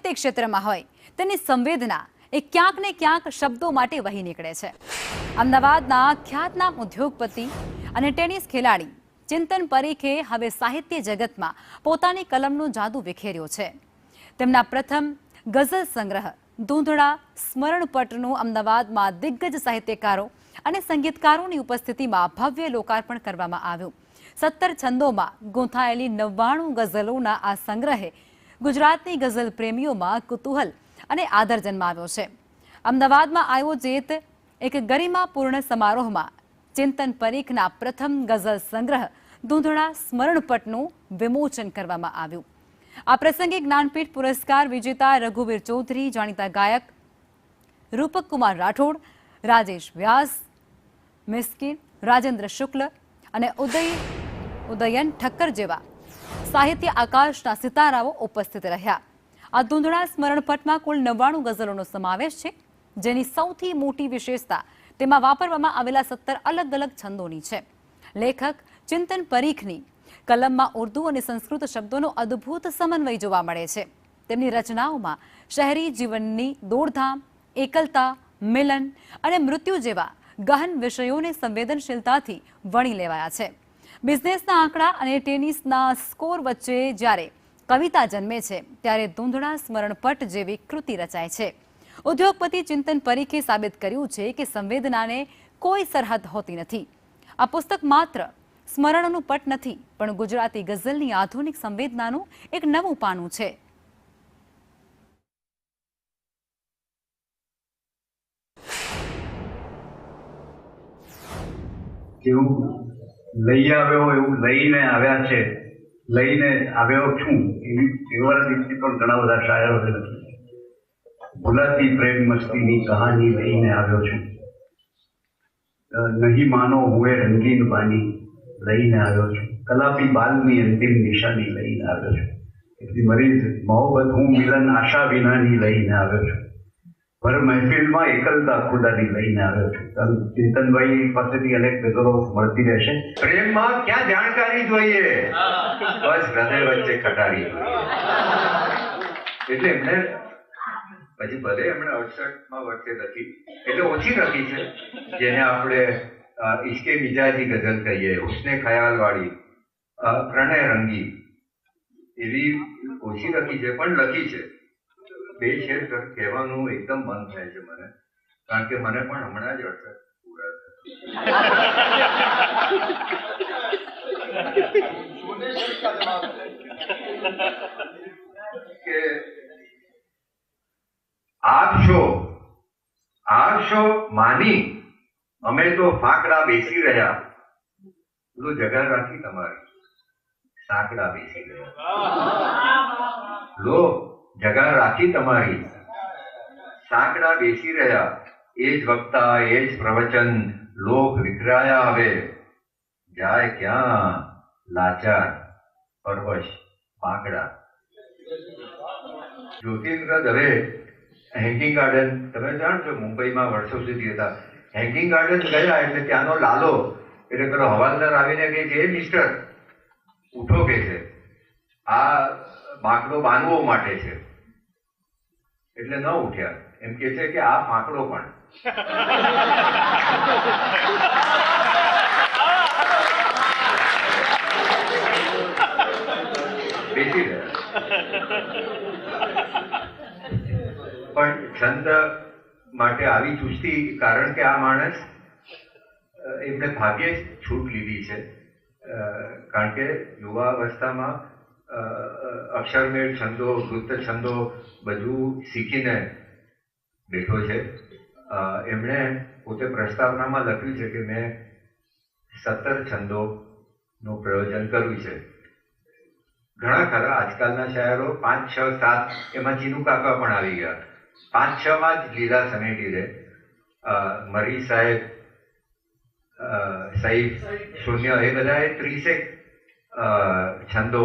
તે ક્ષેત્રમાં હોય તેની સંવેદના એ ક્યાંક ને ક્યાંક શબ્દો માટે વહી નીકળે છે. અમદાવાદના ખ્યાતનામ ઉદ્યોગપતિ અને ટેનિસ ખેલાડી ચિંતન પરીખે હવે સાહિત્ય જગતમાં પોતાની કલમનો જાદુ વિખેર્યો છે. તેમના પ્રથમ ગઝલ સંગ્રહ ધૂંધળા સ્મરણપટનું અમદાવાદમાં દિગ્ગજ સાહિત્યકારો અને સંગીતકારોની ઉપસ્થિતિમાં ભવ્ય લોકાર્પણ કરવામાં આવ્યું. 17 છંદોમાં ગૂંથાયેલી 99 ગઝલોના આ સંગ્રહે ગુજરાતની ગઝલ પ્રેમીઓમાં કુતૂહલ અને આદર જન્માવ્યો છે. અમદાવાદમાં આયોજિત એક ગરિમાપૂર્ણ સમારોહમાં ચિંતન પરીખના પ્રથમ ગઝલ સંગ્રહ ધૂંધળા સ્મરણપટનું વિમોચન કરવામાં આવ્યું. આ પ્રસંગે જ્ઞાનપીઠ પુરસ્કાર વિજેતા રઘુવીર ચૌધરી, જાણીતા ગાયક રૂપક કુમાર રાઠોડ, રાજેશ વ્યાસ, મિસ્કિન, રાજેન્દ્ર શુક્લ અને ઉદયન ઠક્કર જેવા સાહિત્ય આકાશના સિતારાઓ ઉપસ્થિત રહ્યા. આ ધૂંધળા સ્મરણપટમાં કુલ 99 ગઝલોનો સમાવેશ છે, જેની સૌથી મોટી વિશેષતા તેમાં વાપરવામાં આવેલા 17 અલગ અલગ છંદોની છે. લેખક ચિંતન પરીખની કલમમાં ઉર્દુ અને સંસ્કૃત શબ્દોનો અદ્ભુત સમન્વય જોવા મળે છે. તેમની રચનાઓમાં શહેરી જીવનની દોડધામ, એકલતા, મિલન અને મૃત્યુ જેવા ગહન વિષયોને સંવેદનશીલતાથી વણી લેવાયા છે. બિઝનેસના આંકડા અને ટેનિસના સ્કોર વચ્ચે જ્યારે કવિતા જન્મે છે, ત્યારે ધૂંધળા સ્મરણપટ જેવી કૃતિ રચાય છે. ઉદ્યોગપતિ ચિંતન પરીખે સાબિત કર્યું છે કે સંવેદનાને કોઈ સરહદ હોતી નથી. આ પુસ્તક માત્ર સ્મરણોનું પટ નથી, પણ ગુજરાતી ગઝલની આધુનિક સંવેદનાનું એક નવું પાનું છે. જેવું લઈ આવ્યો એવું લઈને આવ્યા છે, લઈને આવ્યો છું એવા દિવસથી પણ ઘણા બધા શાયરો છે. ભૂલાતી પ્રેમ મસ્તીની કહાની લઈને આવ્યો છું. નહીં માનો હુએ રંગીન બાની લઈને આવ્યો છું. કલાપી બાલની અંતિમ નિશાની લઈને આવ્યો છું. એટલી મરીઝ મોહબ્બત હું મિલન આશા વિનાની લઈને આવ્યો છું. ભર મહેફિલમાં એકલતા ખુદાની લઈને આવ્યો છું. ચિંતનભાઈ પાસેથી અનેક ગઝલો મળતી રહેશે. પ્રેમમાં ક્યાં જાણકારી જોઈએ, બસ હૃદય વચ્ચે ખટારી. એટલે એમને પછી ભલે એમણે 68માં વર્ષે લખી, એટલે ઓછી લખી છે, જેને આપણે ઇશ્કે મિજાજી ગઝલ કહીએ, ઉસને ખ્યાલ વાળી, પ્રણય રંગી, એવી ઓછી લખી છે, પણ લખી છે. બે શેર કહેવાનું એકદમ મન થાય છે મને, કારણ કે મને પણ હમણાં જ 68 પૂરા કે આપશો માની અમે તો ફાકડા બેસી રહ્યા. પેલું જગા રાખી તમારી સાંકડા બેસી રહ્યા. લો જગા રાખી તમારી સાંકડા બેસી રહ્યા. એ જ વક્તા, એ જ પ્રવચન લોક વિખરાયા હવે. જાય ક્યાં લાચાર પરવશ પાંકડા. જ્યોતિન્દ્ર દવે હેંગિંગ ગાર્ડન, તમે જાણો છો મુંબઈમાં વર્ષો સુધી હતા. હેંગિંગ ગાર્ડન ગયા એટલે ત્યાંનો લાલો, એટલે પેલો હવાલદાર આવીને કહે છે, એ મિસ્ટર ઉઠો, કે છે આ બાંકડો બાંધવો માટે છે. એટલે ન ઉઠ્યા. એમ કે છે કે આ ફાંકડો પણ બેસી રહ્યા. પણ છંદ માટે આવી ચુસ્તી, કારણ કે આ માણસ એમને ભાગ્યે જ છૂટ લીધી છે. કારણ કે યુવાવસ્થામાં અક્ષરમેળ છંદો, વૃત્ત છંદો બધું શીખીને બેઠો છે. એમણે પોતે પ્રસ્તાવનામાં લખ્યું છે કે મેં 17 છંદોનું પ્રયોજન કર્યું છે. ઘણા ખરા આજકાલના શાયરો 5, 6, 7, એમાં ચીનુ કાકા પણ આવી ગયા. 5, 6માં જ લીલા સમેટી દે. મરી સાહેબ, સઈફ, શૂન્ય, એ બધાએ 30 છંદો.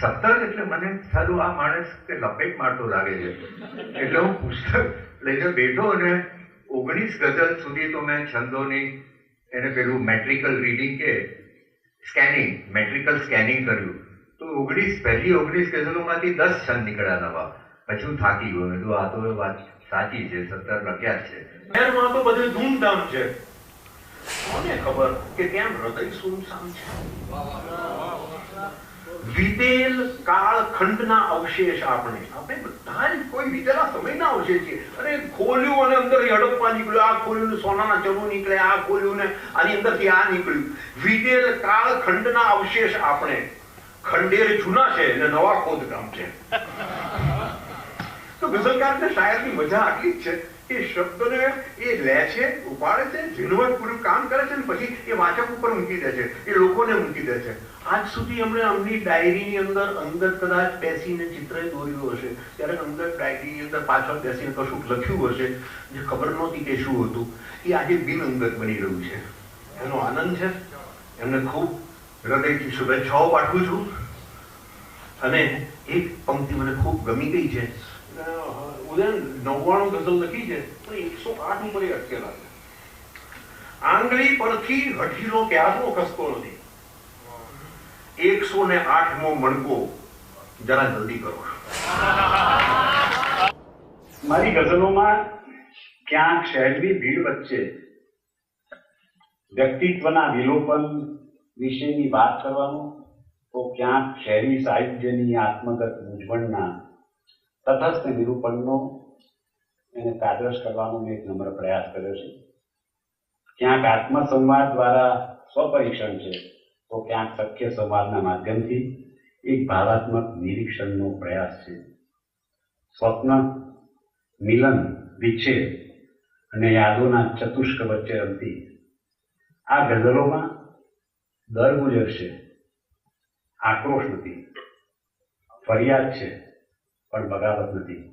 17 એટલે મને સારું આ માણસ કે લપેટ મારતો લાગે છે. એટલે હું પુસ્તક લઈને બેઠો અને 19 ગઝલ સુધી તો મેં છંદોની એને પેલું મેટ્રિકલ રીડિંગ કે મેટ્રિકલ સ્કેનિંગ કર્યું. તો 19 ગઝલોમાંથી 10 છંદ નીકળ્યા નવા. પછી હું થાકી ગયો. મેં કીધું આ તો વાત સાચી છે, 17 લખ્યા જ છે. શહેરમાં તો બધે ધૂમધામ છે. કોને ખબર કે કેમ હૃદય સુમસામ છે? વિતેલ કાળખંડના અવશેષ આપણે બધા જ કોઈ વિતેલા સમયના અવશેષ છીએ. અરે ખોલ્યું અને અંદર હડપ્પા નીકળ્યું, આ ખોલ્યું ને સોનાના ચરુ નીકળે, આ ખોલ્યું ને આની અંદરથી આ નીકળ્યું. વિતેલ કાળખંડના અવશેષ આપણે. ખંડેર જૂના છે અને નવા ખોદકામ છે. તો ગઝલકારને શાયરની મજા આટલી જ છે. એ શબ્દને એ લે છે, ઉપાડે છે, ઝીણવટપૂર્વક કામ કરે છે, અને પછી એ વાચક ઉપર મૂકી દે છે, એ લોકોને મૂકી દે છે. આજ સુધી એમણે અમની ડાયરીની અંદર કદાચ બેસીને ચિત્ર દોર્યું હશે, ત્યારે અંદર ડાયરીની અંદર પાછળ બેસીને કશુંક લખ્યું હશે જે ખબર નહોતી કે શું હતું. એ આજે બિનઅંગત બની રહ્યું છે. એનો આનંદ છે. એમને ખૂબ હૃદયથી શુભેચ્છાઓ પાઠવું છું. અને એક પંક્તિ મને ખૂબ ગમી ગઈ છે. ઉદયન 99 ગઝલ લખી છે, પણ 108 ઉપર એ અટકેલા છે. આંગળી પરથી હઠીલો ક્યારનો ખસતો નથી. 108મો મણકો જરા જલ્દી કરો. મારી ગઝલોમાં ક્યાંક શહેરની ભીડ વચ્ચે વ્યક્તિત્વના વિલોપન વિશેની વાત કરવાનો, તો ક્યાંક શહેરી સાહિત્યની આત્મગત મૂંઝવણના તટસ્થ નિરૂપણનો એને તાદરશ કરવાનો મેં એક નમ્ર પ્રયાસ કર્યો છે. ક્યાંક આત્મસંવાદ દ્વારા સ્વપરીક્ષણ છે, તો ક્યાંક સખ્ય સંવાદના માધ્યમથી એક ભાવાત્મક નિરીક્ષણનો પ્રયાસ છે. સ્વપ્ન, મિલન, વિચ્છેદ અને યાદોના ચતુષ્ક વચ્ચે રમતી આ ગઝલોમાં દરગુજર છે, આક્રોશ નથી, ફરિયાદ છે, પણ બગાવત નથી.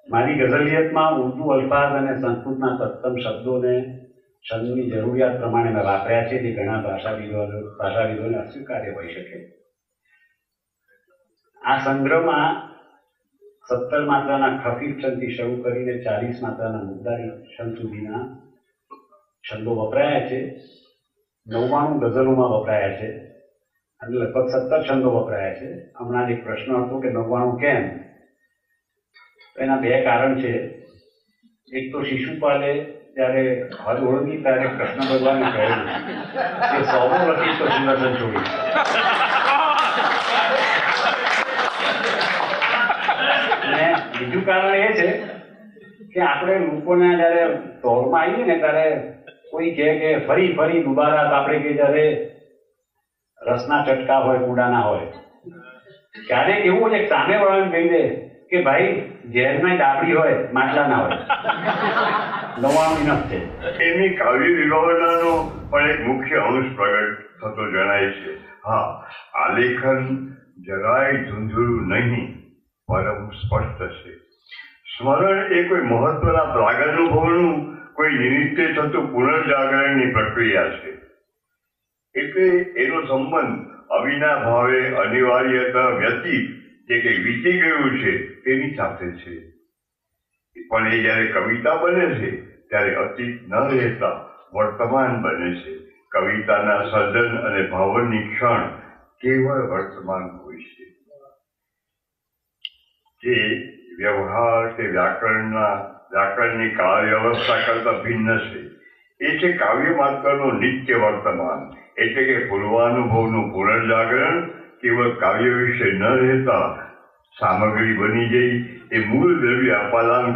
મારી ગઝલિયતમાં ઉર્દુ અલ્ફાઝ અને સંસ્કૃતના તત્તમ શબ્દોને છંદની જરૂરિયાત પ્રમાણે મેં વાપર્યા છે, જે ઘણા ભાષાવિદોને અસ્વીકાર્ય હોઈ શકે. આ સંગ્રહમાં 17 માત્રાના ખફીફ છંદથી શરૂ કરીને 40 માત્રાના મુદ્દારી છંદ સુધીના છંદો વપરાયા છે. 99 ગઝલોમાં વપરાયા છે અને લગભગ 17 છંદો વપરાયા છે. હમણાં એક પ્રશ્ન હતો કે 99 કેમ? એના બે કારણ છે. એક તો શિશુપાલે જ્યારે હદ ઓળંગી ત્યારે કૃષ્ણ ભગવાને કહ્યું કે 100 લખીશ તો સુદર્શન છોડીશ. અને બીજું કારણ એ છે કે આપણે લોકોને જ્યારે દોરમાં આવીએ ને ત્યારે કોઈ કહે કે ફરી ફરી દુબારા, આપણે કે જ્યારે રસના ચટકા હોય, કુડાના હોય, ક્યારેક એવું એક સામે વાળાને કહી દે કે ભાઈ ઝેરના ડાબડી હોય, માટલા ના હોય. 99 ઇનફ છે. એની કાવ્ય વિભાવનાનો પણ એક મુખ્ય અંશ પ્રગટ થતો જણાય છે. હા, આલેખન જરાય ધૂંધળું નહીં, પરમ સ્પષ્ટ છે. સ્મરણ એ કોઈ મહત્વના પ્રાગનુભવનું કોઈ નિમિત્તે થતું પુનર્જાગરણની પ્રક્રિયા છે. એટલે એનો સંબંધ અવિના ભાવે અનિવાર્યતા વ્યતીત જે કંઈ વીતી ગયું છે તેની સાથે છે. પણ એ જ્યારે કવિતા બને છે ત્યારે અતીત ન રહેતા વર્તમાન બને છે. કવિતાના સર્જન અને ભાવનની ક્ષણ કેવળ વર્તમાન હોય છે. જે વ્યવહાર કે વ્યાકરણની કાળ વ્યવસ્થા કરતા ભિન્ન છે. એ છે કાવ્ય માત્રનો નિત્ય વર્તમાન. એટલે કે પૂર્વાનુભવનું પુનર્જાગરણ કેવળ કાવ્ય વિશે ન રહેતા સામગ્રી બની જઈ એ મૂળ દ્રવ્ય અપાદાન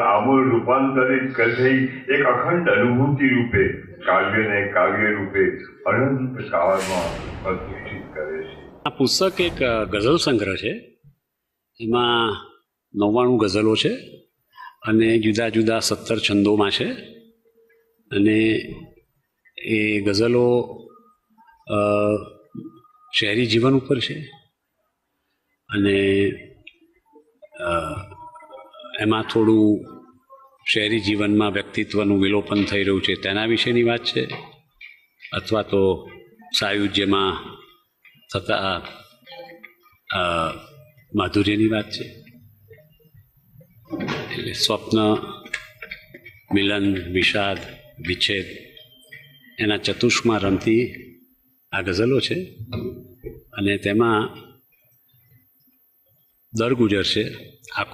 આમૂલ રૂપાંતરિત થઈ એક અખંડ અનુભૂતિ રૂપે કાવ્યને કાવ્ય રૂપે અનંત કાળમાં પ્રતિષ્ઠિત કરે છે. આ પુસ્તક એક ગઝલ સંગ્રહ છે. એમાં 99 ગઝલો છે અને જુદા જુદા 17 છંદોમાં છે. અને એ ગઝલો શહેરી જીવન ઉપર છે અને એમાં થોડું શહેરી જીવનમાં વ્યક્તિત્વનું વિલોપન થઈ રહ્યું છે તેના વિશેની વાત છે, અથવા તો સાયુજ્યમાં થતા માધુર્યની વાત છે. એટલે સ્વપ્ન, મિલન, વિષાદ, વિચ્છેદ એના ચતુષ્કમાં રમતી આ ગઝલો છે. અને તેમાં દર ગુજરશે. આખું